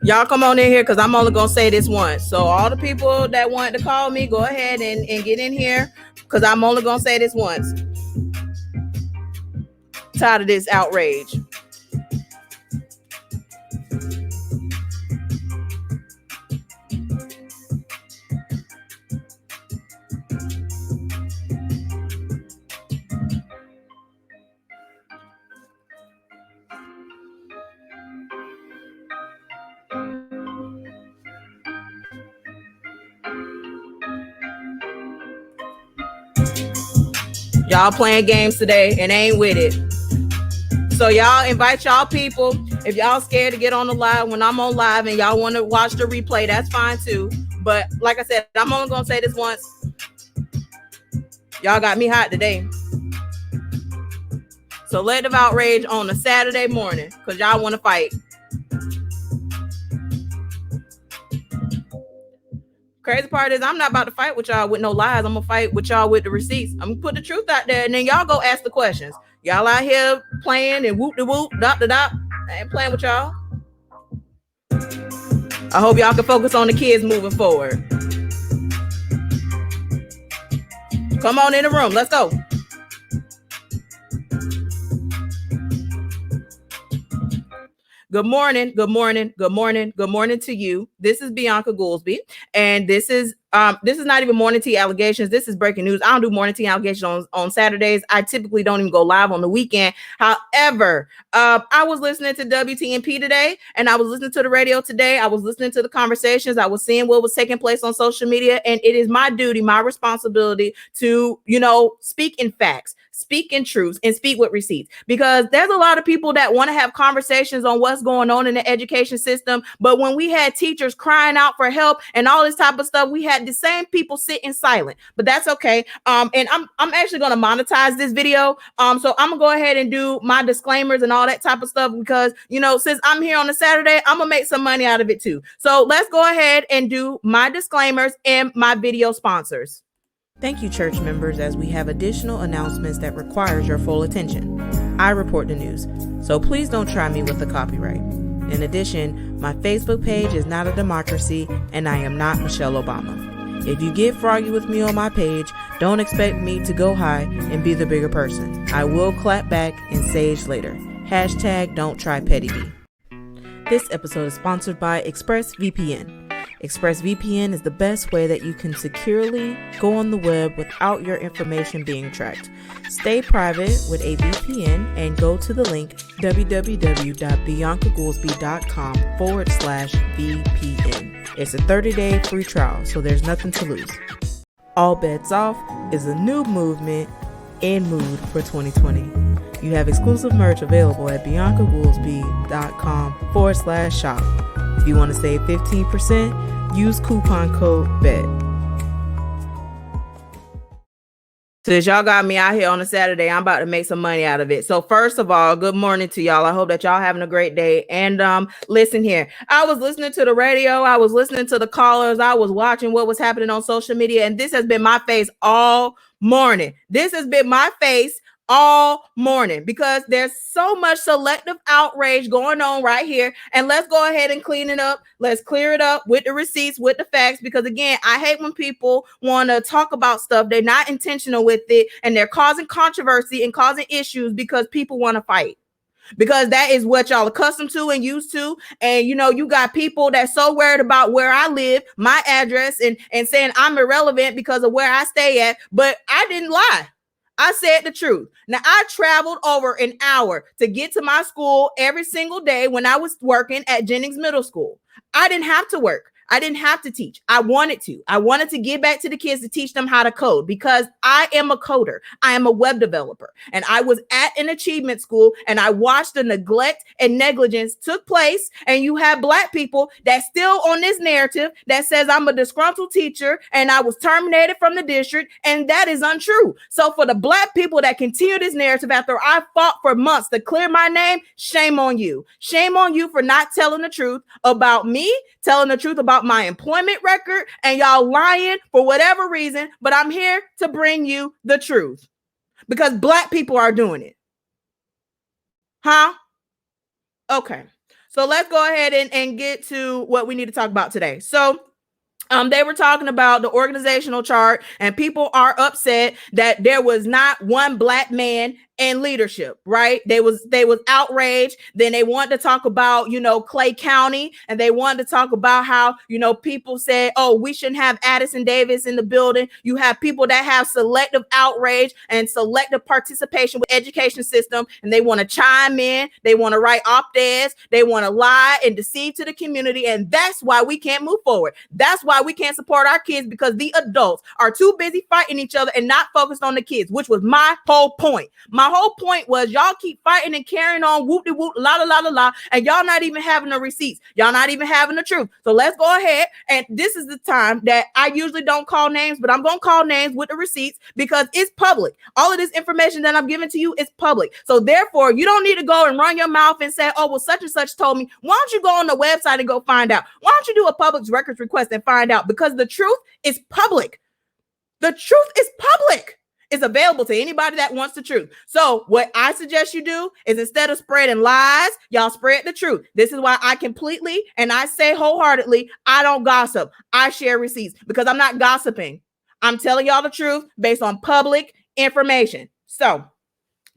Y'all come on in here because I'm only going to say this once. So all the people that want to call me, go ahead and get in here because I'm only going to say this once. Tired of this outrage. Y'all playing games today and ain't with it. So y'all invite y'all people. If y'all scared to get on the live when I'm on live and y'all want to watch the replay, that's fine too. But like I said, I'm only going to say this once. Y'all got me hot today. Selective outrage on a Saturday morning because y'all want to fight. Crazy part is I'm not about to fight with y'all with no lies. I'm gonna fight with y'all with the receipts. I'm gonna put the truth out there and then y'all go ask the questions. Y'all out here playing and whoop de whoop, dot de dot. I ain't playing with y'all. I hope y'all can focus on the kids moving forward. Come on in the room. Let's go. Good morning, good morning, good morning, good morning to you. This is Bianca Goolsby, and this is not even morning tea allegations. This is breaking news. I don't do morning tea allegations on Saturdays. I typically don't even go live on the weekend. However, I was listening to WTMP today, and I was listening to the radio today. I was listening to the conversations. I was seeing what was taking place on social media, and it is my duty, my responsibility to, speak in facts, speak in truths, and speak with receipts. Because there's a lot of people that want to have conversations on what's going on in the education system. But when we had teachers crying out for help and all this type of stuff, we had the same people sitting silent. But that's okay. And I'm actually going to monetize this video. So I'm gonna go ahead and do my disclaimers and all that type of stuff because, since I'm here on a Saturday, I'm gonna make some money out of it too. So let's go ahead and do my disclaimers and my video sponsors. Thank you, church members, as we have additional announcements that requires your full attention. I report the news, so please don't try me with the copyright. In addition, my Facebook page is not a democracy, and I am not Michelle Obama. If you get froggy with me on my page, don't expect me to go high and be the bigger person. I will clap back and sage later. Hashtag don't try petty B. This episode is sponsored by ExpressVPN. ExpressVPN is the best way that you can securely go on the web without your information being tracked. Stay private with a VPN and go to the link www.biancagoolsby.com/VPN. It's a 30-day free trial, so there's nothing to lose. All Bets Off is a new movement in mood for 2020. You have exclusive merch available at biancagoolsby.com/shop. If you want to save 15%, use coupon code BET. Since y'all got me out here on a Saturday, I'm about to make some money out of it. So first of all, good morning to y'all. I hope that y'all having a great day. And listen here. I was listening to the radio. I was listening to the callers. I was watching what was happening on social media. And this has been my face all morning. This has been my face all morning because there's so much selective outrage going on right here. And let's go ahead and clean it up. Let's clear it up with the receipts, with the facts, because again, I hate when people want to talk about stuff. They're not intentional with it and they're causing controversy and causing issues because people want to fight. Because that is what y'all accustomed to and used to. And, you got people that's so worried about where I live, my address, and saying I'm irrelevant because of where I stay at. But I didn't lie. I said the truth. Now, I traveled over an hour to get to my school every single day when I was working at Jennings Middle School. I didn't have to work. I didn't have to teach. I wanted to. I wanted to give back to the kids to teach them how to code because I am a coder. I am a web developer. And I was at an achievement school and I watched the neglect and negligence took place. And you have Black people that's still on this narrative that says I'm a disgruntled teacher and I was terminated from the district. And that is untrue. So for the Black people that continue this narrative after I fought for months to clear my name, shame on you. Shame on you for not telling the truth about me, telling the truth about my employment record, and y'all lying for whatever reason, but I'm here to bring you the truth because Black people are doing it. Huh? Okay. So let's go ahead and get to what we need to talk about today. So they were talking about the organizational chart, and people are upset that there was not one black man in leadership, right? They was outraged. Then they wanted to talk about, Clay County, and they wanted to talk about how, people said, oh, we shouldn't have Addison Davis in the building. You have people that have selective outrage and selective participation with education system, and they want to chime in. They want to write op-eds. They want to lie and deceive to the community, and that's why we can't move forward. That's why we can't support our kids, because the adults are too busy fighting each other and not focused on the kids, which was my whole point. My whole point was y'all keep fighting and carrying on, whoop-de-whoop, la, and y'all not even having the receipts. Y'all not even having the truth. So let's go ahead, and this is the time that I usually don't call names, but I'm going to call names with the receipts because it's public. All of this information that I'm giving to you is public. So therefore, you don't need to go and run your mouth and say, oh, well, such and such told me. Why don't you go on the website and go find out? Why don't you do a public records request and find out? Because the truth is public. The truth is public. It's available to anybody that wants the truth. So what I suggest you do is, instead of spreading lies, y'all spread the truth. This is why I completely, and I say wholeheartedly, I don't gossip. I share receipts because I'm not gossiping. I'm telling y'all the truth based on public information. So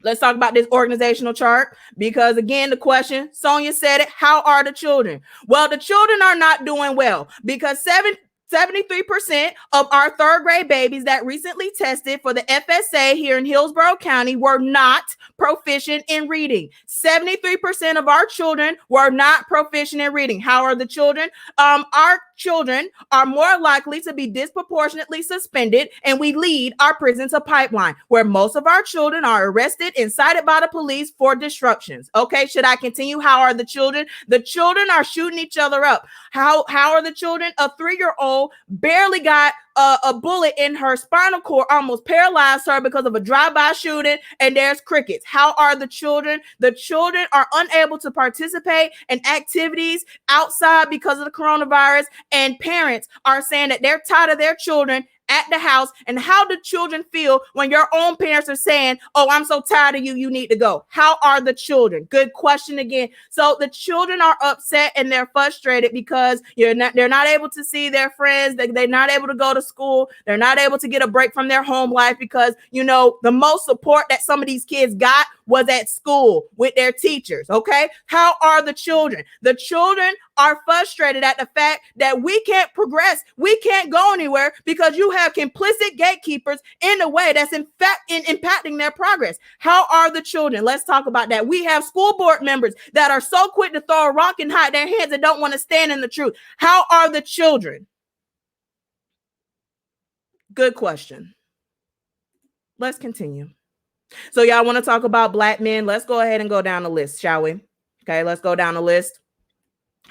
let's talk about this organizational chart, because again, the question, Sonia said it, how are the children? Well, the children are not doing well because 73% of our third grade babies that recently tested for the FSA here in Hillsborough County were not proficient in reading. 73% of our children were not proficient in reading. How are the children? Our children are more likely to be disproportionately suspended, and we lead our prison to pipeline, where most of our children are arrested and cited by the police for disruptions. Okay, should I continue? How are the children? The children are shooting each other up. How are the children? A 3-year-old barely got a bullet in her spinal cord, almost paralyzed her because of a drive-by shooting, and there's crickets. How are the children? The children are unable to participate in activities outside because of the coronavirus, and parents are saying that they're tired of their children at the house. And how do children feel when your own parents are saying, oh, I'm so tired of you, you need to go? How are the children? Good question again. So the children are upset and they're frustrated because they're not able to see their friends. They're not able to go to school. They're not able to get a break from their home life because, the most support that some of these kids got was at school with their teachers. Okay. How are the children? The children are frustrated at the fact that we can't progress. We can't go anywhere because you have complicit gatekeepers in a way that's in fact impacting their progress. How are the children? Let's talk about that. We have school board members that are so quick to throw a rock and hide their hands and don't want to stand in the truth. How are the children? Good question. Let's continue. So y'all want to talk about black men? Let's go ahead and go down the list, shall we? Okay, let's go down the list.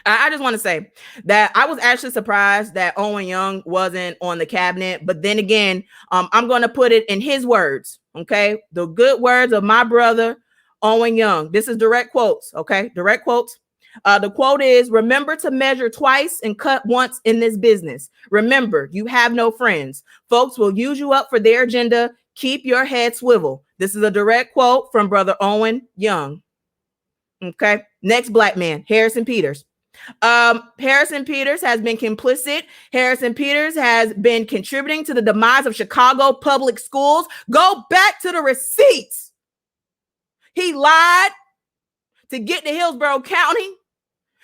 I just want to say that I was actually surprised that Owen Young wasn't on the cabinet. But then again, I'm going to put it in his words. Okay, the good words of my brother, Owen Young. This is direct quotes. Okay, direct quotes. The quote is, remember to measure twice and cut once in this business. Remember, you have no friends. Folks will use you up for their agenda. Keep your head swivel. This is a direct quote from brother Owen Young. Okay. Next black man, Harrison Peters. Harrison Peters has been complicit. Harrison Peters has been contributing to the demise of Chicago public schools. Go back to the receipts. He lied to get to Hillsborough County.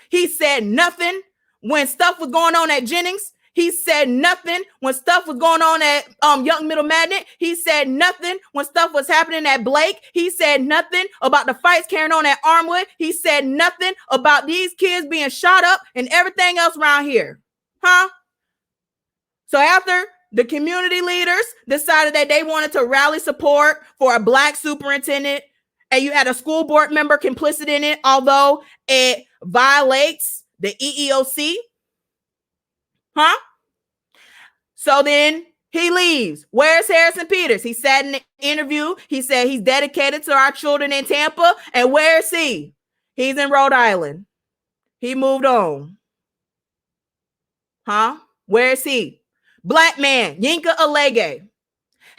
He said nothing when stuff was going on at Jennings. He said nothing when stuff was going on at Young Middle Magnet. He said nothing when stuff was happening at Blake. He said nothing about the fights carrying on at Armwood. He said nothing about these kids being shot up and everything else around here. Huh? So after the community leaders decided that they wanted to rally support for a black superintendent, and you had a school board member complicit in it, although it violates the EEOC. Huh? So then he leaves. Where's Harrison Peters? He sat in the interview. He said he's dedicated to our children in Tampa. And where is he? He's in Rhode Island. He moved on. Huh? Where is he? Black man, Yinka Alege,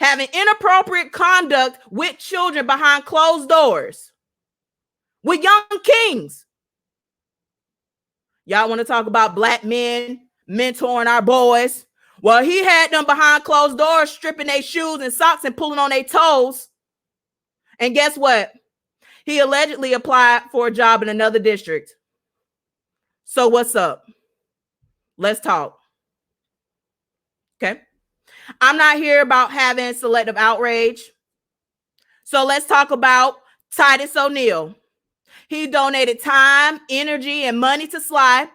having inappropriate conduct with children behind closed doors with young kings. Y'all want to talk about black men mentoring our boys? Well, he had them behind closed doors, stripping their shoes and socks and pulling on their toes. And guess what? He allegedly applied for a job in another district. So what's up? Let's talk. Okay. I'm not here about having selective outrage. So let's talk about Titus O'Neil. He donated time, energy, and money to Sly.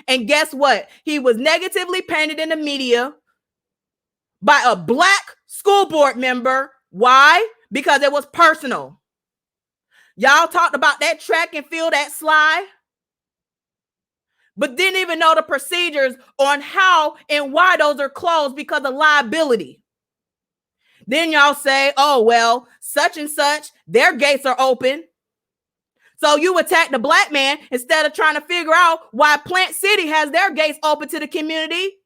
And guess what? He was negatively painted in the media by a black school board member. Why? Because it was personal. Y'all talked about that track and field at Sly, but didn't even know the procedures on how and why those are closed because of liability. Then y'all say, oh, well, such and such, their gates are open. So you attack the black man instead of trying to figure out why Plant City has their gates open to the community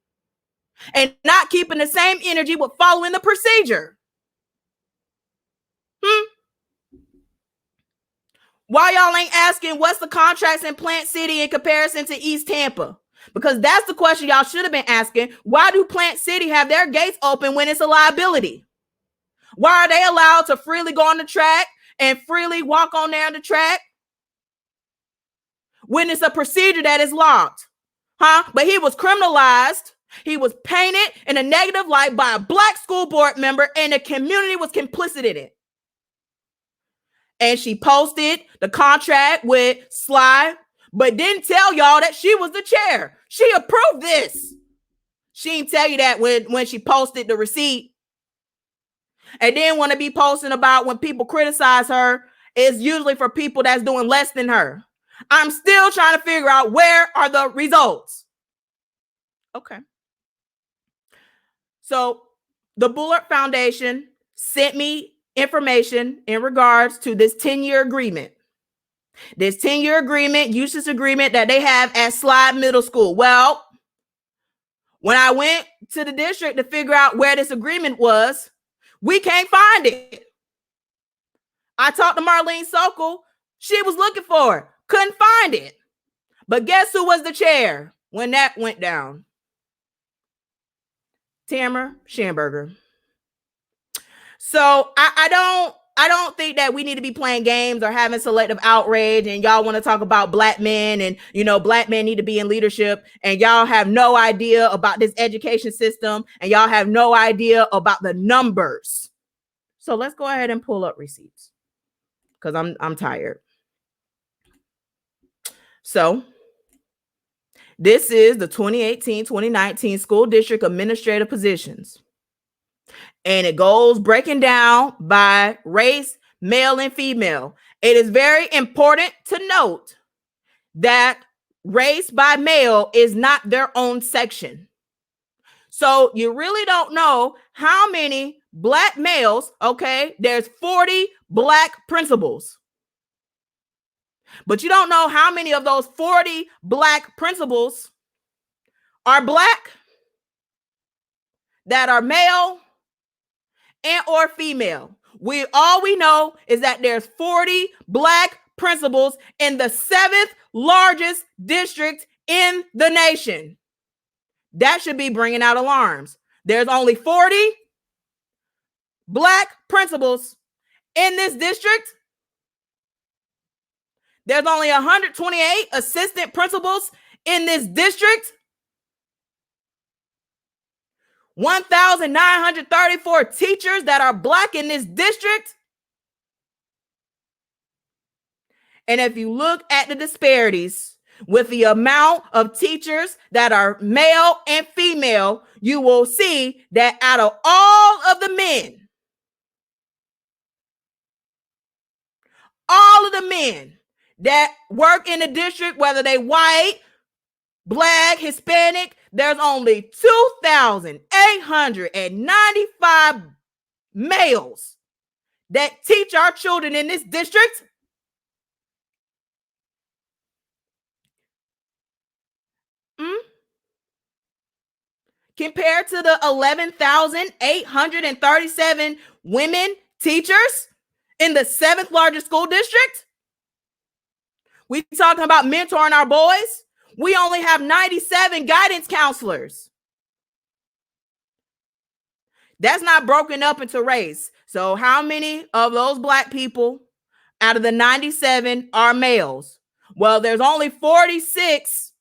and not keeping the same energy with following the procedure. Why y'all ain't asking what's the contracts in Plant City in comparison to East Tampa? Because that's the question y'all should have been asking. Why do Plant City have their gates open when it's a liability? Why are they allowed to freely go on the track and freely walk on down the track when it's a procedure that is locked? But he was criminalized. He was painted in a negative light by a black school board member, and the community was complicit in it. And she posted the contract with Sly, but didn't tell y'all that she was the chair. She approved this. She didn't tell you that when she posted the receipt. And then want to be posting about when people criticize her, it's usually for people that's doing less than her. I'm still trying to figure out where are the results. Okay. So the Bullard Foundation sent me information in regards to this 10-year agreement. This 10-year agreement, usage agreement that they have at Slide Middle School. Well, when I went to the district to figure out where this agreement was, we can't find it. I talked to Marlene Sokol. She was looking for it. Couldn't find it. But guess who was the chair when that went down? Tamara Schamberger. So I don't think that we need to be playing games or having selective outrage, and y'all want to talk about black men and, black men need to be in leadership, and y'all have no idea about this education system, and y'all have no idea about the numbers. So let's go ahead and pull up receipts because I'm tired. So this is the 2018-2019 school district administrative positions. And it goes breaking down by race, male and female. It is very important to note that race by male is not their own section. So you really don't know how many black males, okay? There's 40 black principals. But you don't know how many of those 40 black principals are black, that are male, and or female. All we know is that there's 40 black principals in the 7th largest district in the nation. That should be bringing out alarms. There's only 40 black principals in this district. There's only 128 assistant principals in this district. 1,934 teachers that are black in this district. And if you look at the disparities with the amount of teachers that are male and female, you will see that out of all of the men that work in the district, whether they white, black, Hispanic, there's only 2,895 males that teach our children in this district. Compared to the 11,837 women teachers in the 7th largest school district. We talking about mentoring our boys. We only have 97 guidance counselors. That's not broken up into race. So how many of those Black people out of the 97 are males? Well, there's only 46.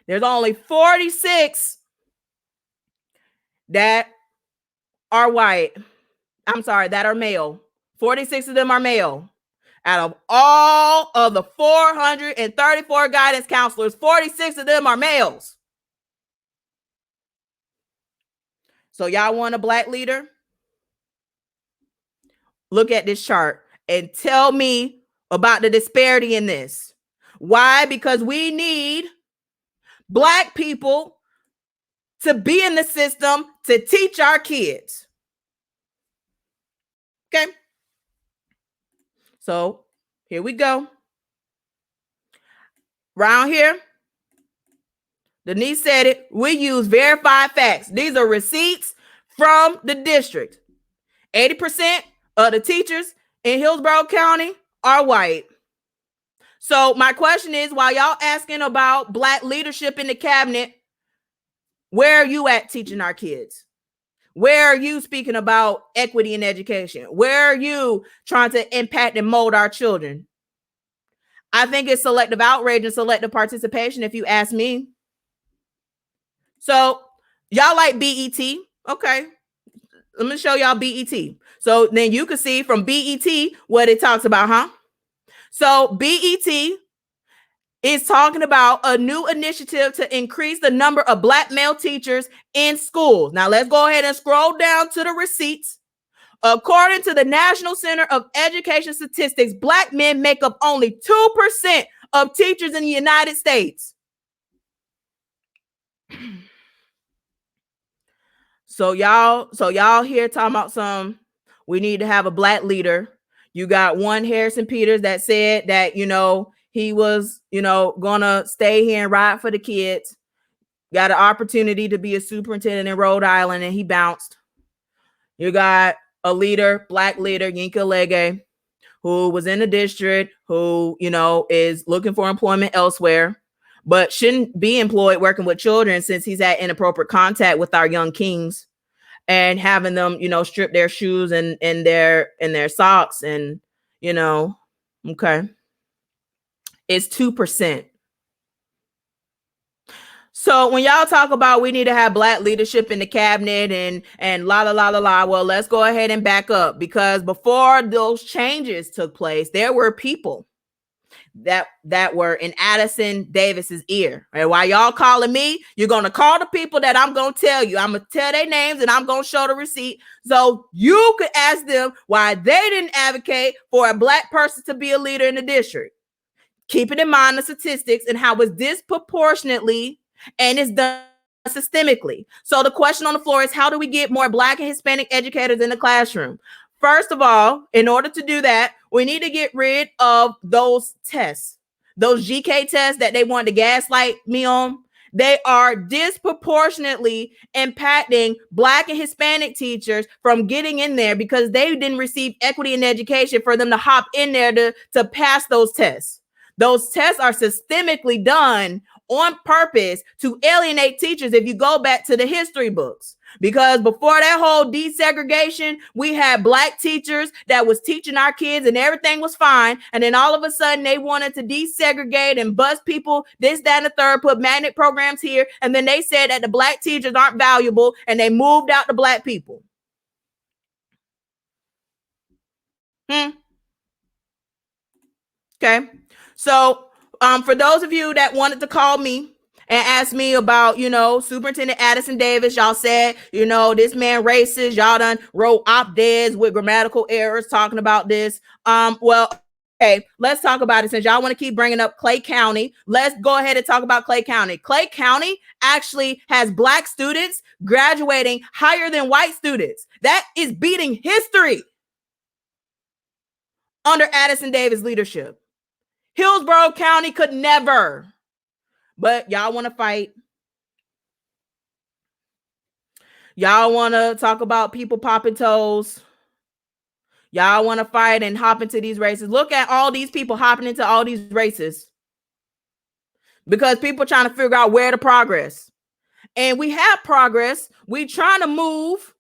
There's only 46 that are white. I'm sorry, that are male. 46 of them are male. Out of all of the 434 guidance counselors, 46 of them are males. So y'all want a Black leader? Look at this chart and tell me about the disparity in this. Why? Because we need Black people to be in the system to teach our kids. Okay. So here we go. Around here, Denise said it. We use verified facts. These are receipts from the district. 80% of the teachers in Hillsborough County are white. So my question is, while y'all asking about Black leadership in the cabinet, where are you at teaching our kids? Where are you speaking about equity in education? Where are you trying to impact and mold our children? I think it's selective outrage and selective participation, if you ask me. So y'all like BET? Okay. Let me show y'all BET. So then you can see from BET what it talks about, huh? So BET is talking about a new initiative to increase the number of Black male teachers in schools. Now let's go ahead and scroll down to the receipts. According to the National Center of Education Statistics, Black men make up only 2% of teachers in the United States. So y'all here talking about we need to have a Black leader. You got one Harrison Peters that said that, he was, gonna stay here and ride for the kids. Got an opportunity to be a superintendent in Rhode Island and he bounced. You got a leader, Black leader, Yinka Lege, who was in the district, who, is looking for employment elsewhere, but shouldn't be employed working with children since he's had inappropriate contact with our young kings and having them, strip their shoes and their socks and, okay. It's 2%. So when y'all talk about we need to have Black leadership in the cabinet and la la la la la, well, let's go ahead and back up, because before those changes took place, there were people that were in Addison Davis's ear. And while y'all calling me, you're gonna call the people that I'm gonna tell you. I'm gonna tell their names and I'm gonna show the receipt, so you could ask them why they didn't advocate for a Black person to be a leader in the district. Keeping in mind the statistics and how it's disproportionately and it's done systemically. So the question on the floor is, how do we get more Black and Hispanic educators in the classroom? First of all, in order to do that, we need to get rid of those tests, those GK tests that they want to gaslight me on. They are disproportionately impacting Black and Hispanic teachers from getting in there because they didn't receive equity in education for them to hop in there to pass those tests. Those tests are systemically done on purpose to alienate teachers if you go back to the history books. Because before that whole desegregation, we had Black teachers that was teaching our kids and everything was fine. And then all of a sudden they wanted to desegregate and bus people, this, that, and the third, put magnet programs here. And then they said that the Black teachers aren't valuable and they moved out the Black people. Okay. So for those of you that wanted to call me and ask me about, Superintendent Addison Davis, y'all said, this man racist. Y'all done wrote op-eds with grammatical errors talking about this. Well, okay, let's talk about it. Since y'all want to keep bringing up Clay County, let's go ahead and talk about Clay County. Clay County actually has Black students graduating higher than white students. That is beating history under Addison Davis leadership. Hillsborough County could never, but y'all want to fight. Y'all want to talk about people popping toes. Y'all want to fight and hop into these races. Look at all these people hopping into all these races. because people are trying to figure out where to progress. And we have progress. We trying to move.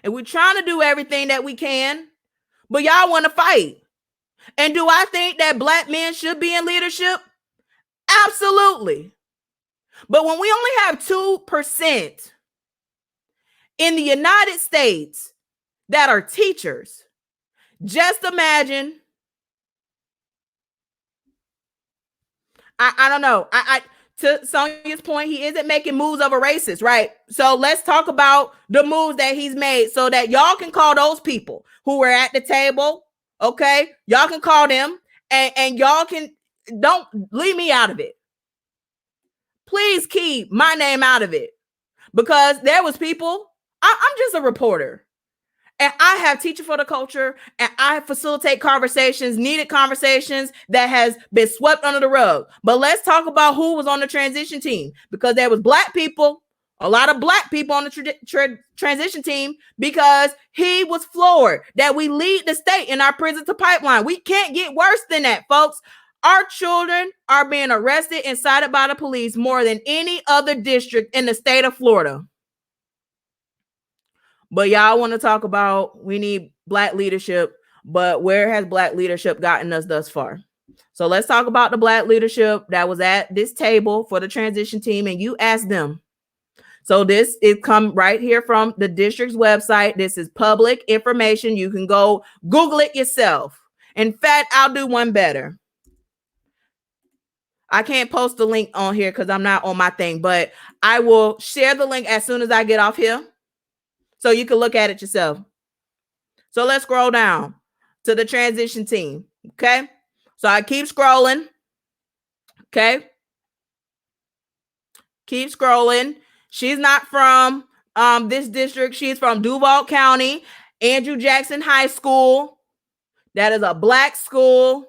And we're trying to do everything that we can. But y'all want to fight. And do I think that black men should be in leadership? Absolutely. But when we only have 2% in the United States that are teachers, just imagine. I don't know. To Sonia's point, he isn't making moves of a racist, right? So let's talk about the moves that he's made so that y'all can call those people who were at the table. Okay, y'all can call them, and y'all can, don't leave me out of it. Please keep my name out of it, because there was people. I'm just a reporter. And I have Teacher for the Culture, and I facilitate conversations, needed conversations that has been swept under the rug. But let's talk about who was on the transition team, because there was black people, a lot of black people on the transition team, because he was floored that we lead the state in our prison to pipeline. We can't get worse than that, folks. Our children are being arrested and cited by the police more than any other district in the state of Florida. But y'all want to talk about we need black leadership, but where has black leadership gotten us thus far? So let's talk about the black leadership that was at this table for the transition team, and you ask them. So this is come right here from the district's website. This is public information. You can go Google it yourself. In fact, I'll do one better. I can't post the link on here because I'm not on my thing, but I will share the link as soon as I get off here, so you can look at it yourself. So let's scroll down to the transition team. Okay. So I keep scrolling. Okay. Keep scrolling. She's not from this district. She's from Duval County, Andrew Jackson High School. That is a black school.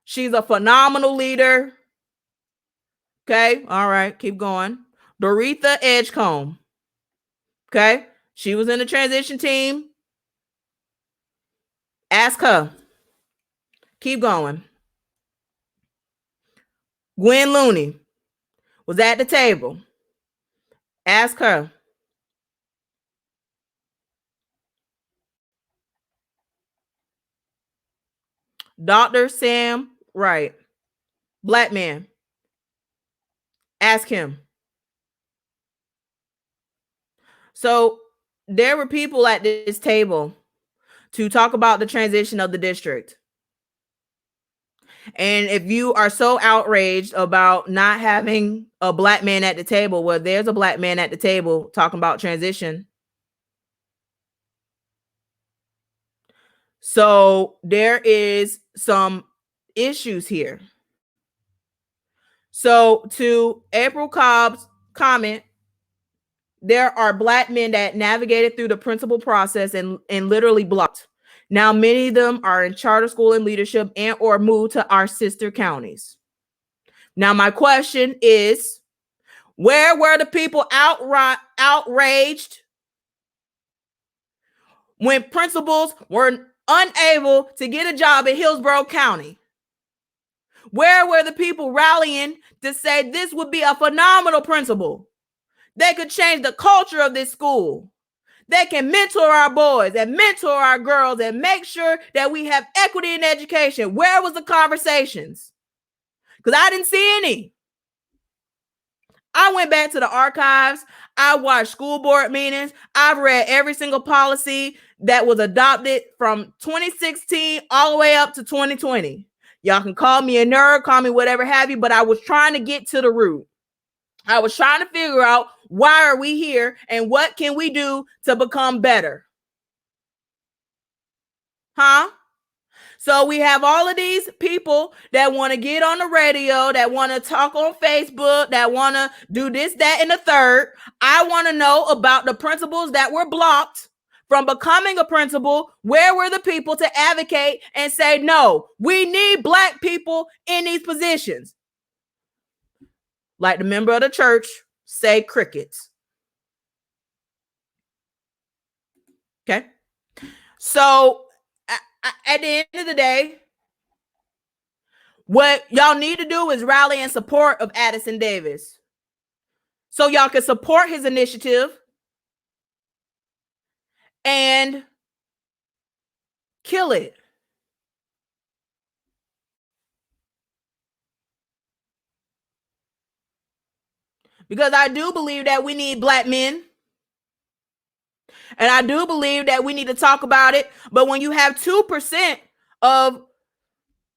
She's a phenomenal leader. Okay. All right. Keep going. Doretha Edgecombe. Okay. She was in the transition team. Ask her. Keep going. Gwen Looney was at the table. Ask her. Dr. Sam Wright, black man. Ask him. So there were people at this table to talk about the transition of the district. And if you are so outraged about not having a black man at the table, well, there's a black man at the table talking about transition. So there is some issues here. So to April Cobb's comment, there are black men that navigated through the principal process and literally blocked. Now, many of them are in charter school and leadership and or moved to our sister counties. Now, my question is, where were the people outraged when principals were unable to get a job in Hillsborough County? Where were the people rallying to say this would be a phenomenal principal? They could change the culture of this school. They can mentor our boys and mentor our girls and make sure that we have equity in education. Where was the conversations? Because I didn't see any. I went back to the archives. I watched school board meetings. I've read every single policy that was adopted from 2016 all the way up to 2020. Y'all can call me a nerd, call me whatever have you, but I was trying to get to the root. I was trying to figure out, why are we here and what can we do to become better? Huh? So we have all of these people that want to get on the radio, that want to talk on Facebook, that want to do this, that, and the third. I want to know about the principals that were blocked from becoming a principal. Where were the people to advocate and say, no, we need black people in these positions? Like the member of the church say, crickets. Okay. So at the end of the day, What y'all need to do is rally in support of Addison Davis, so y'all can support his initiative and kill it. Because I do believe that we need black men. And I do believe that we need to talk about it. But when you have 2% of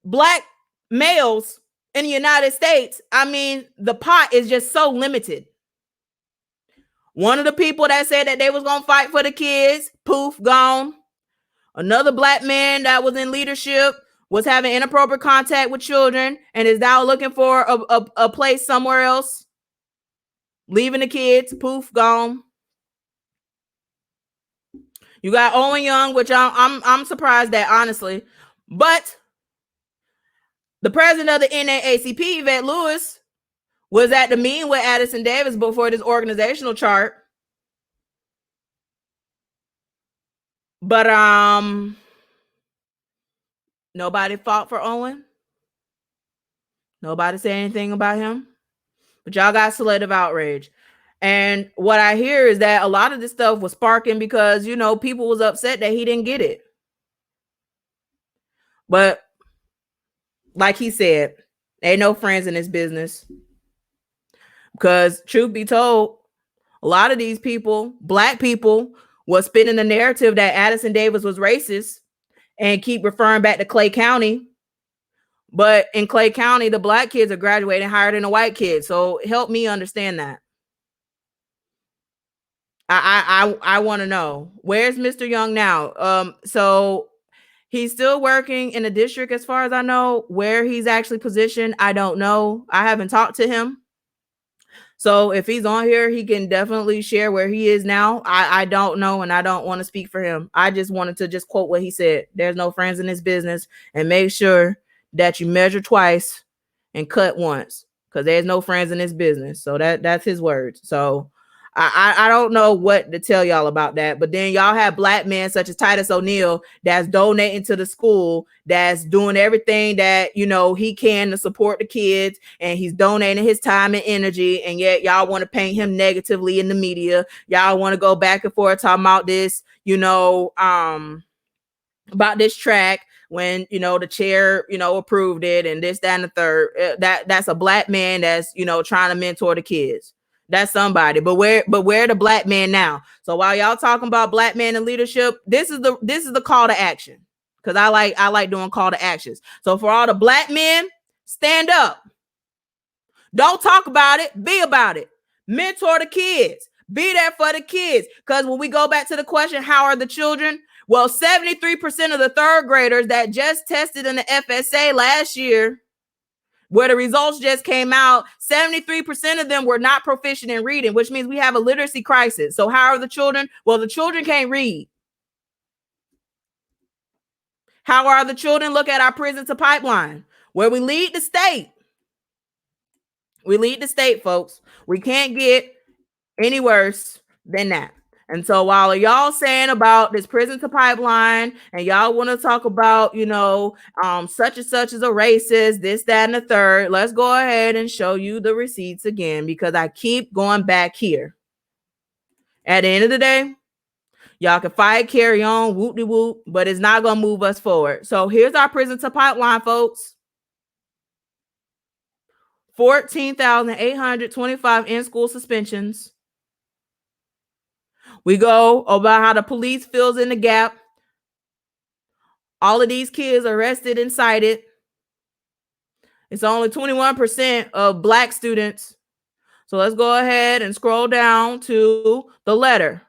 black males in the United States, I mean, the pot is just so limited. One of the people that said that they was going to fight for the kids, poof, gone. Another black man that was in leadership was having inappropriate contact with children and is now looking for a place somewhere else, leaving the kids, poof, gone. You got Owen Young, which I'm surprised at, honestly. But the president of the NAACP, Yvette Lewis, was at the meeting with Addison Davis before this organizational chart. But nobody fought for Owen. Nobody said anything about him. But y'all got Selective Outrage. And what I hear is that a lot of this stuff was sparking because, you know, people was upset that he didn't get it. But like he said, ain't no friends in this business. Because truth be told, a lot of these people, black people, was spinning the narrative that Addison Davis was racist and keep referring back to Clay County. But in Clay County, the black kids are graduating higher than the white kids. So help me understand that. I want to know, where's Mr. Young now? So he's still working in the district as far as I know. Where he's actually positioned, I don't know. I haven't talked to him. So if he's on here, he can definitely share where he is now. I don't know, and I don't want to speak for him. I just wanted to just quote what he said. There's no friends in this business, and make sure that you measure twice and cut once, because there's no friends in this business. So that's his words. So I don't know what to tell y'all about that. But then y'all have black men such as Titus O'Neil that's donating to the school, that's doing everything that, you know, he can to support the kids, and he's donating his time and energy, and yet y'all want to paint him negatively in the media. Y'all want to go back and forth talking about this, you know, about this track when, you know, the chair, you know, approved it and this, that, and the third. That's a black man that's, you know, trying to mentor the kids. That's somebody. But where the black man now? So while y'all talking about black men in leadership, this is the call to action. Because I like doing call to actions. So for all the black men, stand up. Don't talk about it, be about it. Mentor the kids. Be there for the kids. Because when we go back to the question, how are the children? Well, 73% of the third graders that just tested in the FSA last year, where the results just came out, 73% of them were not proficient in reading, which means we have a literacy crisis. So how are the children? Well, the children can't read. How are the children? Look at our prison to pipeline, where we lead the state. We lead the state, folks. We can't get any worse than that. And so while y'all saying about this prison to pipeline and y'all want to talk about, you know, such and such is a racist, this, that, and the third, let's go ahead and show you the receipts again, because I keep going back here. At the end of the day, y'all can fight, carry on, whoop-de-whoop, but it's not going to move us forward. So here's our prison to pipeline, folks. 14,825 in-school suspensions. We go about how the police fills in the gap. All of these kids arrested and cited. It's only 21% of black students. So let's go ahead and scroll down to the letter.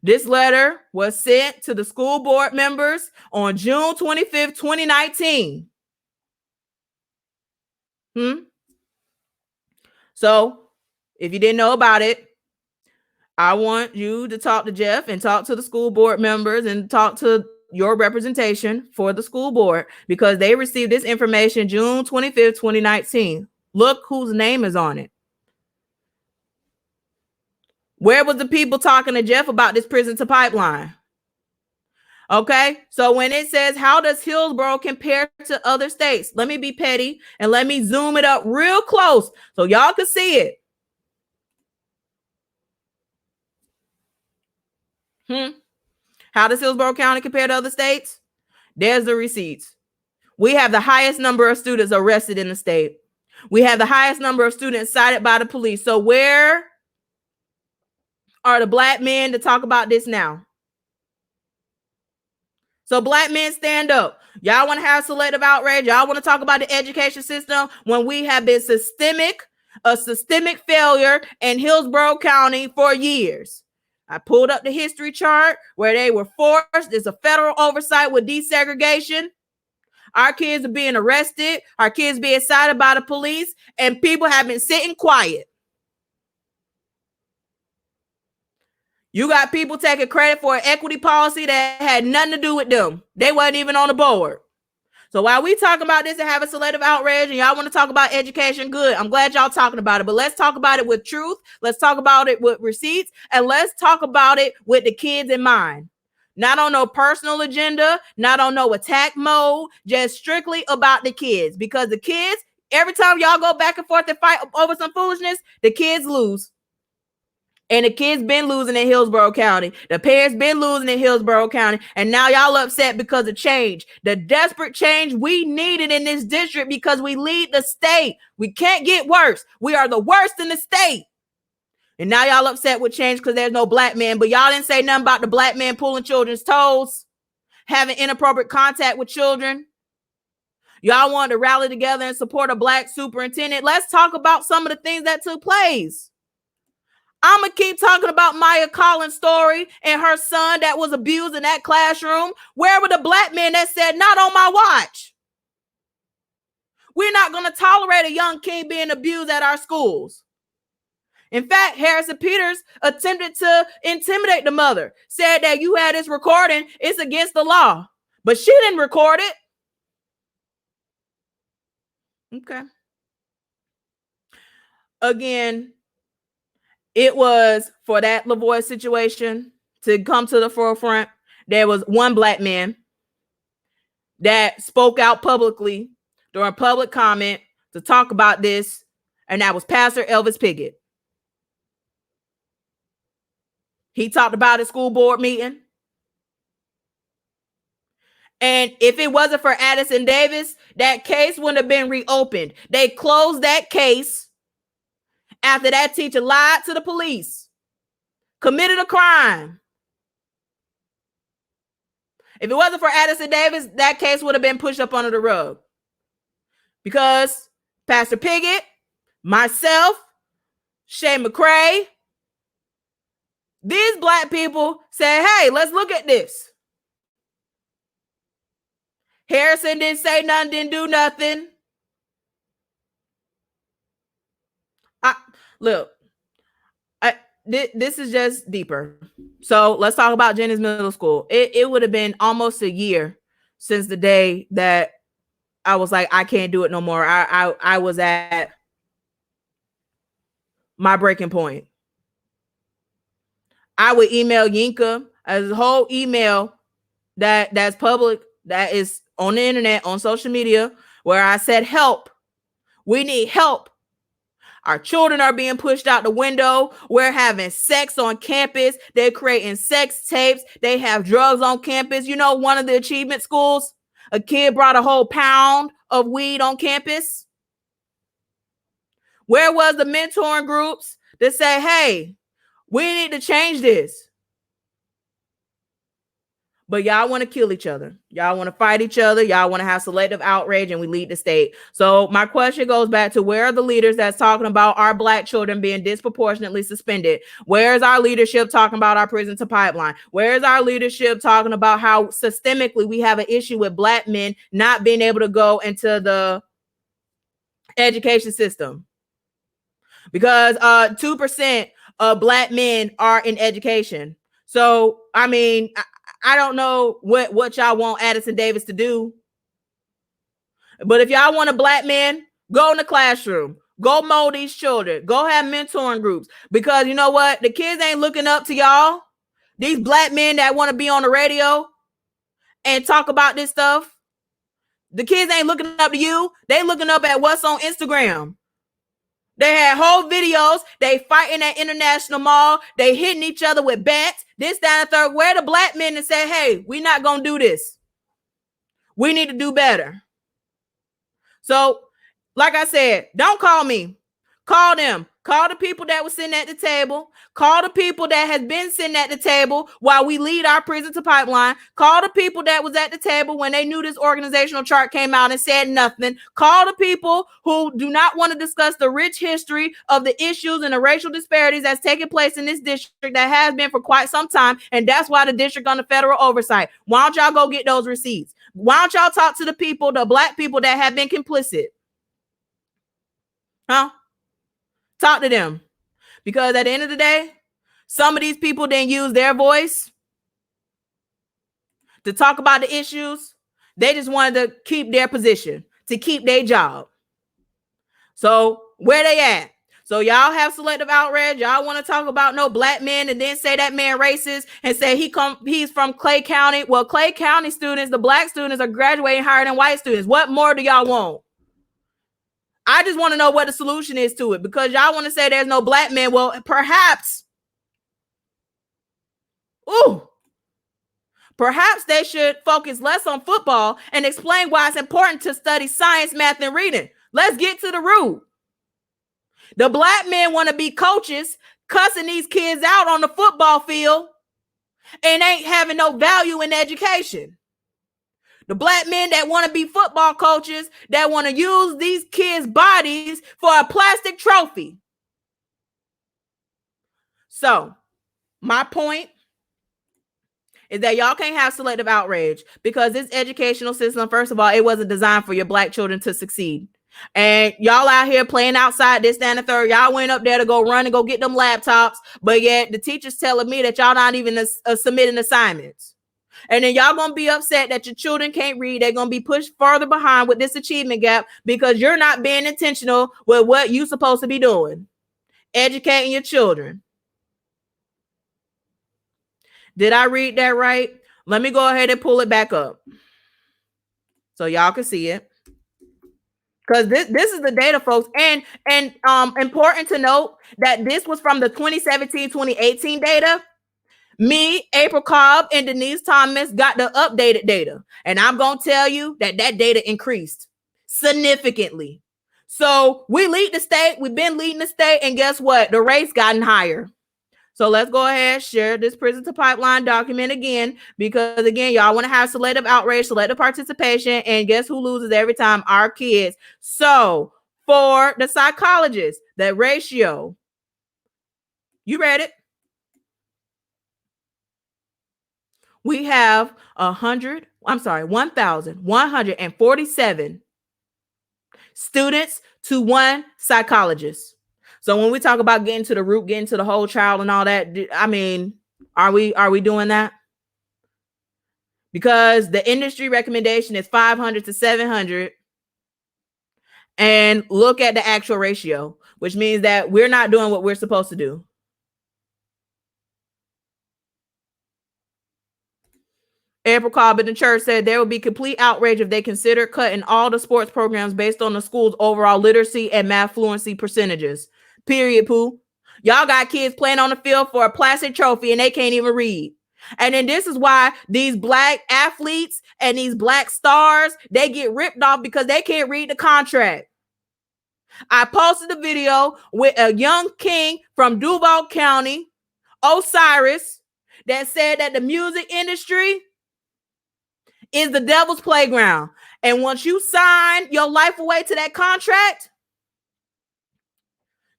This letter was sent to the school board members on June 25th, 2019. So if you didn't know about it, I want you to talk to Jeff and talk to the school board members and talk to your representation for the school board, because they received this information June 25th, 2019. Look whose name is on it. Where was the people talking to Jeff about this prison to pipeline? Okay, so when it says, how does Hillsborough compare to other states? Let me be petty and let me zoom it up real close so y'all can see it. How does Hillsborough County compare to other states? There's the receipts. We have the highest number of students arrested in the state. We have the highest number of students cited by the police. So where are the black men to talk about this now? So black men, stand up. Y'all want to have selective outrage? Y'all want to talk about the education system when we have been a systemic failure in Hillsborough County for years? I pulled up the history chart where they were forced. There's a federal oversight with desegregation. Our kids are being arrested. Our kids being cited by the police, and people have been sitting quiet. You got people taking credit for an equity policy that had nothing to do with them. They wasn't even on the board. So while we talking about this and have a selective outrage and y'all want to talk about education, good. I'm glad y'all talking about it. But let's talk about it with truth. Let's talk about it with receipts. And let's talk about it with the kids in mind. Not on no personal agenda, not on no attack mode, just strictly about the kids. Because the kids, every time y'all go back and forth and fight over some foolishness, the kids lose. And the kids been losing in Hillsborough County. The parents been losing in Hillsborough County. And now y'all upset because of change. The desperate change we needed in this district because we lead the state. We can't get worse. We are the worst in the state. And now y'all upset with change because there's no black man. But y'all didn't say nothing about the black man pulling children's toes, having inappropriate contact with children. Y'all wanted to rally together and support a black superintendent. Let's talk about some of the things that took place. I'm going to keep talking about Maya Collins' story and her son that was abused in that classroom. Where were the black men that said, not on my watch? We're not going to tolerate a young king being abused at our schools. In fact, Harrison Peters attempted to intimidate the mother, said that you had this recording, it's against the law. But she didn't record it. Okay. Again, it was for that LaVoy situation to come to the forefront. There was one black man that spoke out publicly during public comment to talk about this, and that was Pastor Elvis Piggott. He talked about a school board meeting. And if it wasn't for Addison Davis, that case wouldn't have been reopened. They closed that case after that teacher lied to the police, committed a crime. If it wasn't for Addison Davis, that case would have been pushed up under the rug. Because Pastor Piggott, myself, Shay McCray, these black people said, hey, let's look at this. Harrison didn't say nothing, didn't do nothing. This is just deeper. So let's talk about Jennings Middle School. It would have been almost a year since the day that I was like, I can't do it no more. I was at my breaking point. I would email Yinka as a whole email that's public, that is on the internet, on social media, where I said, help. We need help. Our children are being pushed out the window. We're having sex on campus. They're creating sex tapes. They have drugs on campus. You know, one of the achievement schools, a kid brought a whole pound of weed on campus. Where was the mentoring groups that say, hey, we need to change this? But y'all want to kill each other. Y'all want to fight each other. Y'all want to have selective outrage, and we lead the state. So my question goes back to, where are the leaders that's talking about our black children being disproportionately suspended? Where's our leadership talking about our prison to pipeline? Where's our leadership talking about how systemically we have an issue with black men not being able to go into the education system? Because 2% of black men are in education. So, I mean, I don't know what y'all want Addison Davis to do. But if y'all want a black man, go in the classroom. Go mold these children. Go have mentoring groups. Because you know what? The kids ain't looking up to y'all. These black men that want to be on the radio, and talk about this stuff. The kids ain't looking up to you. They looking up at what's on Instagram. They had whole videos. They fighting at International Mall. They hitting each other with bats. This, that, and third. Where the black men that said, hey, we not going to do this. We need to do better. So, like I said, don't call me. Call them. Call the people that was sitting at the table. Call the people that has been sitting at the table while we lead our prison to pipeline. Call the people that was at the table when they knew this organizational chart came out and said nothing. Call the people who do not want to discuss the rich history of the issues and the racial disparities that's taking place in this district that has been for quite some time. And that's why the district under federal oversight. Why don't y'all go get those receipts? Why don't y'all talk to the people, the black people that have been complicit? Huh? Talk to them. Because at the end of the day, some of these people didn't use their voice to talk about the issues. They just wanted to keep their position, to keep their job. So where they at? So y'all have selective outrage. Y'all want to talk about no black men and then say that man racist and say he's from Clay County. Well, Clay County students, the black students are graduating higher than white students. What more do y'all want? I just want to know what the solution is to it, because y'all want to say there's no black men. Well, perhaps they should focus less on football and explain why it's important to study science, math, and reading. Let's get to the root. The black men want to be coaches, cussing these kids out on the football field and ain't having no value in education. The black men that want to be football coaches, that want to use these kids' bodies for a plastic trophy. So, my point is that y'all can't have selective outrage, because this educational system, first of all, it wasn't designed for your black children to succeed. And y'all out here playing outside, this, that, and the third. Y'all went up there to go run and go get them laptops, but yet the teacher's telling me that y'all not even submitting assignments. And then y'all gonna be upset that your children can't read. They're gonna be pushed farther behind with this achievement gap because you're not being intentional with what you're supposed to be doing, educating your children. Did I read that right? Let me go ahead and pull it back up so y'all can see it. Because this is the data, folks. And important to note that this was from the 2017-2018 data. Me, April Cobb, and Denise Thomas got the updated data. And I'm going to tell you that data increased significantly. So we lead the state. We've been leading the state. And guess what? The rate's gotten higher. So let's go ahead, share this prison to pipeline document again, because again, y'all want to have selective outrage, selective participation, and guess who loses every time? Our kids. So for the psychologists, that ratio, you read it? We have 1,147 students to one psychologist. So when we talk about getting to the root, getting to the whole child and all that, I mean, are we doing that? Because the industry recommendation is 500 to 700. And look at the actual ratio, which means that we're not doing what we're supposed to do. April Cobb in the church said there will be complete outrage if they consider cutting all the sports programs based on the school's overall literacy and math fluency percentages. Period, Pooh. Y'all got kids playing on the field for a plastic trophy and they can't even read. And then this is why these black athletes and these black stars, they get ripped off because they can't read the contract. I posted a video with a young king from Duval County, Osiris, that said that the music industry is the devil's playground. And once you sign your life away to that contract,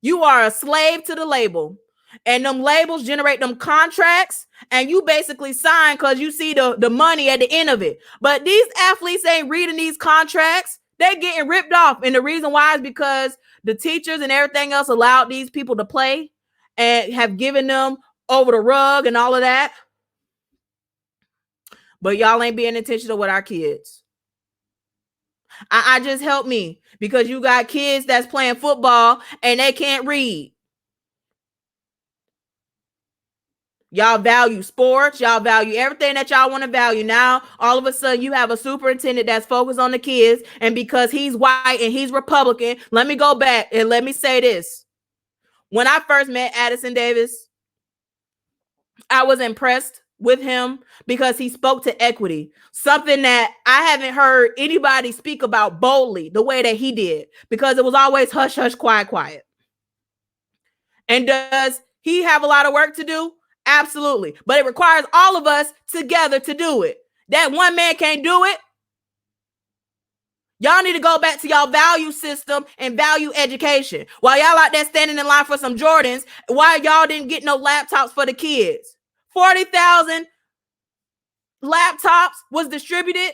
you are a slave to the label. And them labels generate them contracts, and you basically sign because you see the money at the end of it. But these athletes ain't reading these contracts. They're getting ripped off. And the reason why is because the teachers and everything else allowed these people to play and have given them over the rug and all of that. But y'all ain't being intentional with our kids. I just help me, because you got kids that's playing football and they can't read. Y'all value sports. Y'all value everything that y'all want to value. Now, all of a sudden, you have a superintendent that's focused on the kids. And because he's white and he's Republican, let me go back and let me say this. When I first met Addison Davis, I was impressed with him because he spoke to equity, something that I haven't heard anybody speak about boldly the way that he did, because it was always hush, hush, quiet, quiet. And does he have a lot of work to do? Absolutely. But it requires all of us together to do it. That one man can't do it. Y'all need to go back to y'all value system and value education. While y'all out there standing in line for some Jordans, why y'all didn't get no laptops for the kids? 40,000 laptops was distributed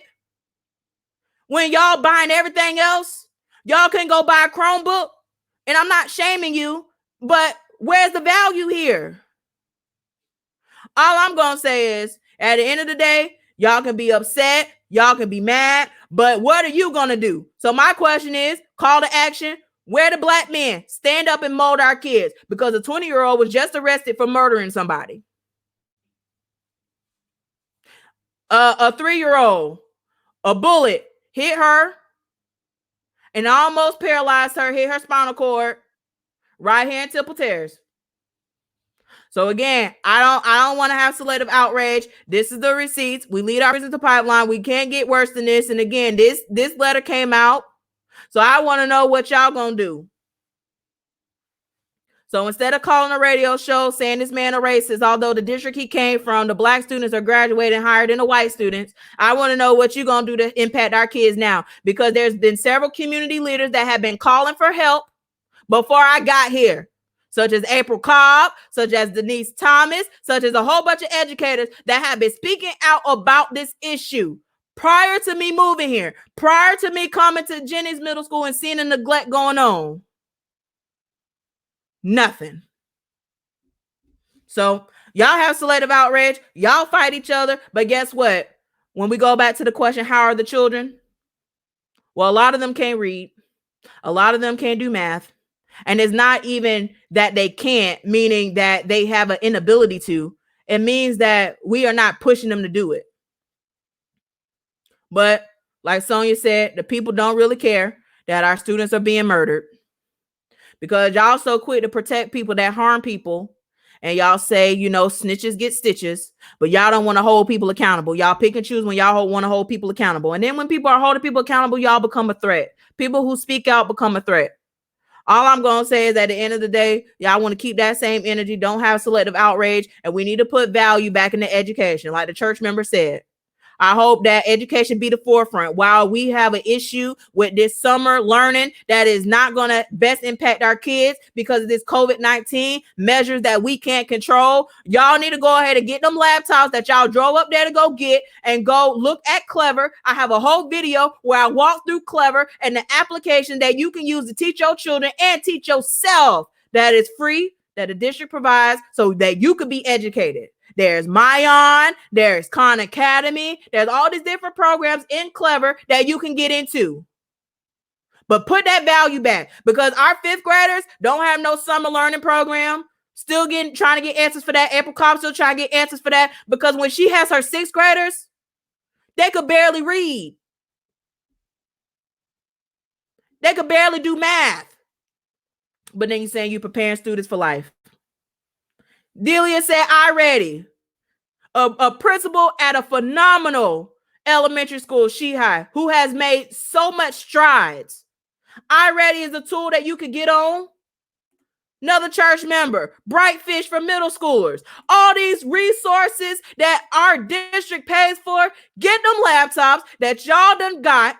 when y'all buying everything else. Y'all can go buy a Chromebook. And I'm not shaming you, but where's the value here? All I'm going to say is, at the end of the day, y'all can be upset, y'all can be mad, but what are you going to do? So my question is, call to action. Where the black men? Stand up and mold our kids, because a 20-year-old was just arrested for murdering somebody. A 3-year-old, a bullet hit her and almost paralyzed her, hit her spinal cord, right here in Temple Terrace. So again, I don't want to have selective outrage. This is the receipts. We lead our business to pipeline. We can't get worse than this. And again, this letter came out. So I want to know what y'all gonna do. So instead of calling a radio show saying this man a racist, although the district he came from, the black students are graduating higher than the white students, I want to know what you're going to do to impact our kids now, because there's been several community leaders that have been calling for help before I got here, such as April Cobb, such as Denise Thomas, such as a whole bunch of educators that have been speaking out about this issue prior to me moving here, prior to me coming to Jennings Middle School and seeing the neglect going on. Nothing. So y'all have selective outrage. Y'all fight each other. But guess what? When we go back to the question, how are the children? Well, a lot of them can't read. A lot of them can't do math. And it's not even that they can't, meaning that they have an inability to. It means that we are not pushing them to do it. But like Sonia said, the people don't really care that our students are being murdered, because y'all so quick to protect people that harm people. And y'all say, you know, snitches get stitches, but y'all don't want to hold people accountable. Y'all pick and choose when y'all want to hold people accountable. And then when people are holding people accountable, y'all become a threat. People who speak out become a threat. All I'm going to say is, at the end of the day, y'all want to keep that same energy. Don't have selective outrage. And we need to put value back into education, like the church member said. I hope that education be the forefront. While we have an issue with this summer learning that is not going to best impact our kids because of this COVID-19 measures that we can't control, y'all need to go ahead and get them laptops that y'all drove up there to go get, and go look at Clever. I have a whole video where I walk through Clever and the application that you can use to teach your children and teach yourself, that is free, that the district provides, so that you could be educated. There's Mayon, there's Khan Academy, there's all these different programs in Clever that you can get into. But put that value back, because our 5th graders don't have no summer learning program. Still trying to get answers for that. April Cobb still trying to get answers for that, because when she has her 6th graders, they could barely read. They could barely do math. But then you're saying you're preparing students for life. Delia said, I ready. A principal at a phenomenal elementary school, She-High, who has made so much strides. I ready is a tool that you could get on. Another church member, Bright Fish for middle schoolers. All these resources that our district pays for, get them laptops that y'all done got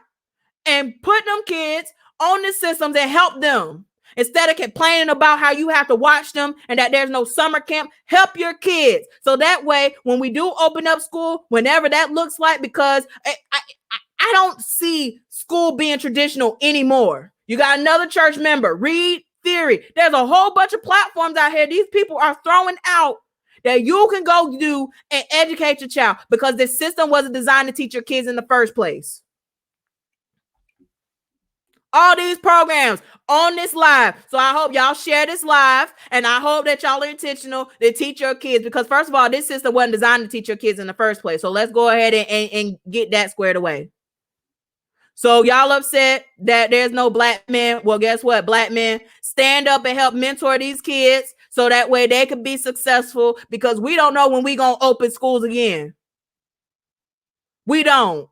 and put them kids on the systems and help them. Instead of complaining about how you have to watch them and that there's no summer camp, help your kids. So that way, when we do open up school, whenever that looks like, because I don't see school being traditional anymore. You got another church member, Read Theory. There's a whole bunch of platforms out here these people are throwing out that you can go do and educate your child, because this system wasn't designed to teach your kids in the first place. All these programs on this live. So I hope y'all share this live, and I hope that y'all are intentional to teach your kids, because first of all, this system wasn't designed to teach your kids in the first place. So let's go ahead and get that squared away. So y'all upset that there's no black men. Well, guess what? Black men, stand up and help mentor these kids so that way they can be successful, because we don't know when we going to open schools again. We don't.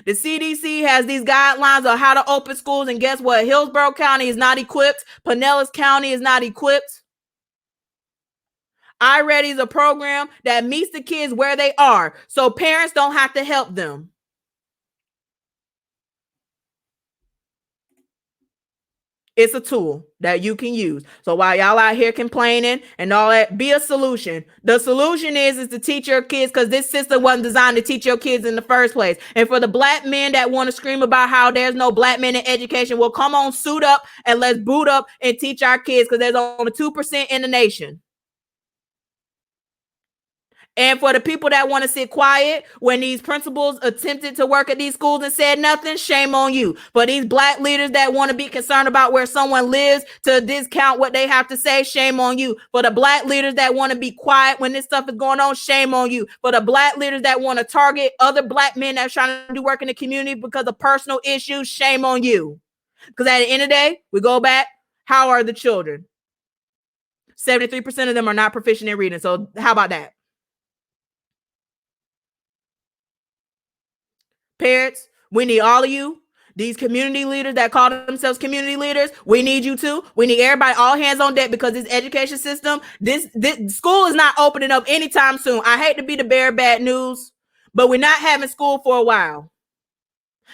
The CDC has these guidelines on how to open schools, and guess what? Hillsborough County is not equipped. Pinellas County is not equipped. iReady is a program that meets the kids where they are, so parents don't have to help them. It's a tool that you can use. So while y'all out here complaining and all that, be a solution. The solution is to teach your kids, because this system wasn't designed to teach your kids in the first place. And for the black men that want to scream about how there's no black men in education, well, come on, suit up and let's boot up and teach our kids, because there's only 2% in the nation. And for the people that want to sit quiet when these principals attempted to work at these schools and said nothing, shame on you. For these black leaders that want to be concerned about where someone lives to discount what they have to say, shame on you. For the black leaders that want to be quiet when this stuff is going on, shame on you. For the black leaders that want to target other black men that are trying to do work in the community because of personal issues, shame on you. Because at the end of the day, we go back, how are the children? 73% of them are not proficient in reading. So how about that? Parents, we need all of you. These community leaders that call themselves community leaders, we need you too. We need everybody, all hands on deck, because this education system, this school is not opening up anytime soon. I hate to be the bearer of bad news, but we're not having school for a while.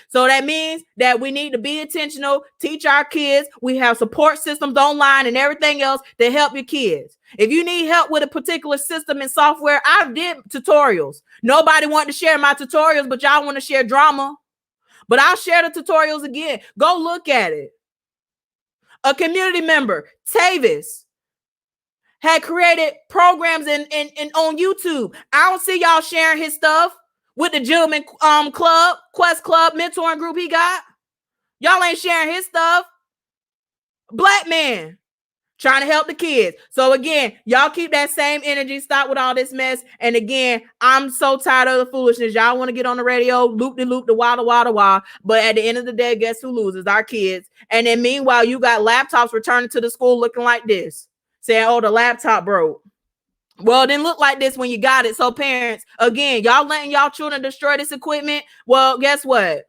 So that means that we need to be intentional, teach our kids. We have support systems online and everything else to help your kids. If you need help with a particular system and software, I did tutorials. Nobody wanted to share my tutorials, but y'all want to share drama. But I'll share the tutorials again. Go look at it. A community member, Tavis, had created programs in on YouTube. I don't see y'all sharing his stuff with the gentleman club, Quest Club mentoring group he got. Y'all ain't sharing his stuff. Black man trying to help the kids. So again, y'all keep that same energy. Stop with all this mess. And again, I'm so tired of the foolishness. Y'all want to get on the radio, loop the wah. But at the end of the day, guess who loses? Our kids. And then meanwhile, you got laptops returning to the school looking like this, saying, oh, the laptop broke. Well, it didn't look like this when you got it. So parents, again, y'all letting y'all children destroy this equipment. Well, guess what?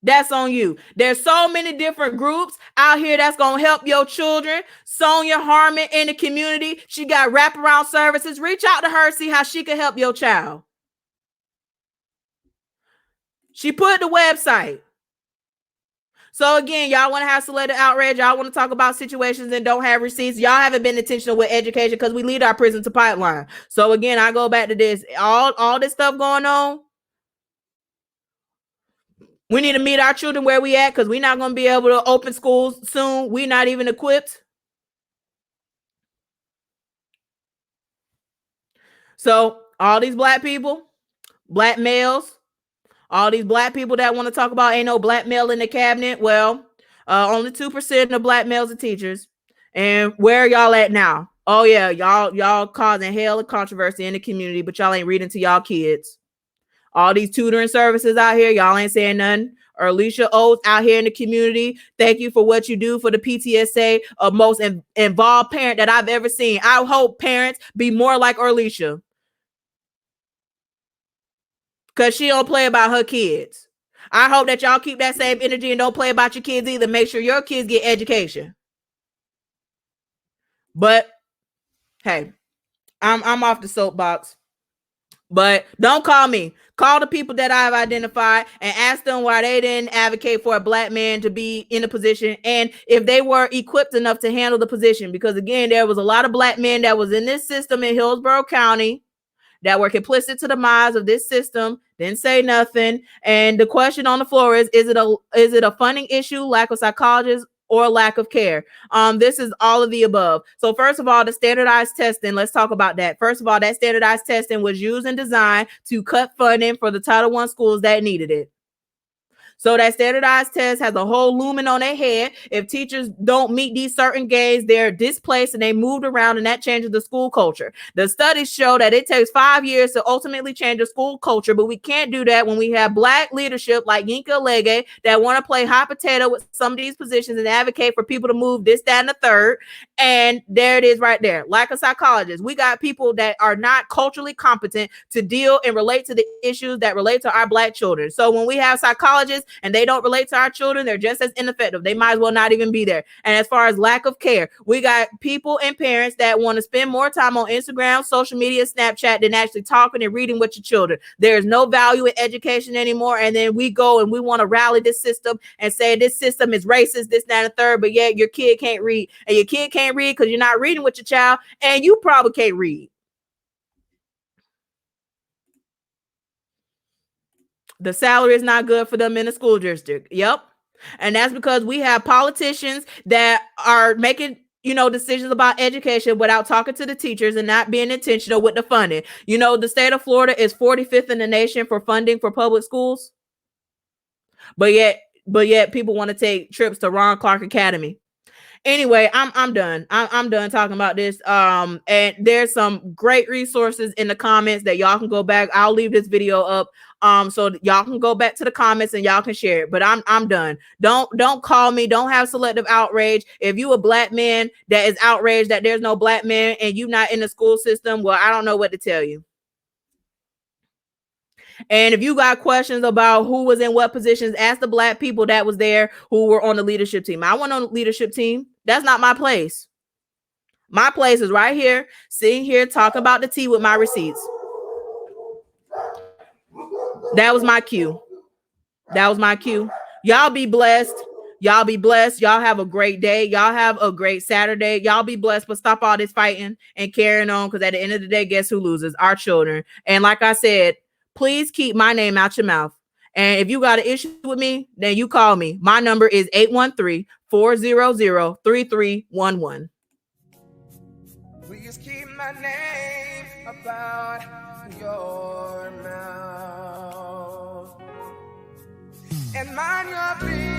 That's on you. There's so many different groups out here that's going to help your children. Sonia Harmon in the community, she got wraparound services. Reach out to her, see how she can help your child. She put the website. So again, y'all want to have Selective Outrage. Y'all want to talk about situations and don't have receipts. Y'all haven't been intentional with education because we lead our prison to pipeline. So again, I go back to this. All this stuff going on. We need to meet our children where we at, because we're not going to be able to open schools soon. We're not even equipped. So all these black people, black males, all these black people that want to talk about ain't no black male in the cabinet. Well, only 2% of black males are teachers. And where are y'all at now? Oh yeah, y'all causing hell and controversy in the community, but y'all ain't reading to y'all kids. All these tutoring services out here, y'all ain't saying nothing. Alicia Oates out here in the community, thank you for what you do for the PTSA, most involved parent that I've ever seen. I hope parents be more like Alicia, because she don't play about her kids. I hope that y'all keep that same energy and don't play about your kids either. Make sure your kids get education. But hey, I'm off the soapbox. But don't call me. Call the people that I've identified and ask them why they didn't advocate for a black man to be in a position, and if they were equipped enough to handle the position. Because again, there was a lot of black men that was in this system in Hillsborough County that were complicit to the demise of this system, didn't say nothing. And the question on the floor is it a funding issue, lack of psychologists, or lack of care? This is all of the above. So first of all, the standardized testing, let's talk about that. First of all, that standardized testing was used and designed to cut funding for the Title I schools that needed it. So that standardized test has a whole lumen on their head. If teachers don't meet these certain gains, they're displaced and they moved around, and that changes the school culture. The studies show that it takes 5 years to ultimately change the school culture, but we can't do that when we have Black leadership like Yinka Lege that want to play hot potato with some of these positions and advocate for people to move this, that, and the third. And there it is right there. Like a psychologist, we got people that are not culturally competent to deal and relate to the issues that relate to our Black children. So when we have psychologists and they don't relate to our children, they're just as ineffective. They might as well not even be there. And as far as lack of care, we got people and parents that want to spend more time on Instagram, social media, Snapchat than actually talking and reading with your children. There's no value in education anymore. And then we go and we want to rally this system and say this system is racist, this, that, and the third, but yet your kid can't read. And your kid can't read because you're not reading with your child, and you probably can't read. The salary is not good for them in the school district. Yep. And that's because we have politicians that are making decisions about education without talking to the teachers and not being intentional with the funding. The state of Florida is 45th in the nation for funding for public schools. But yet people want to take trips to Ron Clark Academy. Anyway, I'm done. I'm done talking about this. And there's some great resources in the comments that y'all can go back. I'll leave this video up so y'all can go back to the comments and y'all can share it. But I'm done. Don't call me. Don't have selective outrage. If you a Black man that is outraged that there's no Black man and you not in the school system, well, I don't know what to tell you. And if you got questions about who was in what positions, ask the Black people that was there who were on the leadership team. I wasn't on the leadership team. That's not my place. My place is right here, sitting here, talking about the tea with my receipts. That was my cue. Y'all be blessed. Y'all be blessed. Y'all have a great day. Y'all have a great Saturday. Y'all be blessed, but stop all this fighting and carrying on, because at the end of the day, guess who loses? Our children. And like I said, please keep my name out your mouth. And if you got an issue with me, then you call me. My number is 813-400-3311. Please keep my name about your mouth and mind your business.